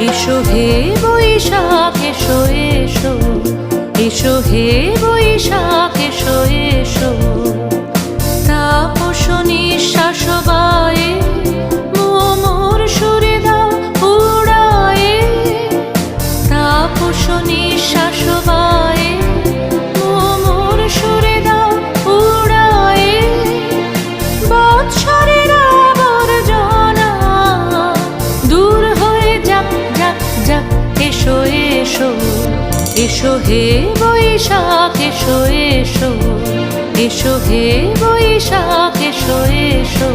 এসো হে বৈশাখ এসো এসো, এসো হে বৈশাখ এসো এসো। তাপস নিঃশ্বাস বায়ে মোর সুরে দাও উড়ায়ে, তাপস নিঃশ্বাস বায়ে মোর সুরে দাও উড়ায়ে। বৎসরের আবর্জনা দূর হয়ে যাক যাক যাক, এসো এসো, এসো হে বৈশাখ এসো এসো, এসো হে বৈশাখ এসো এসো।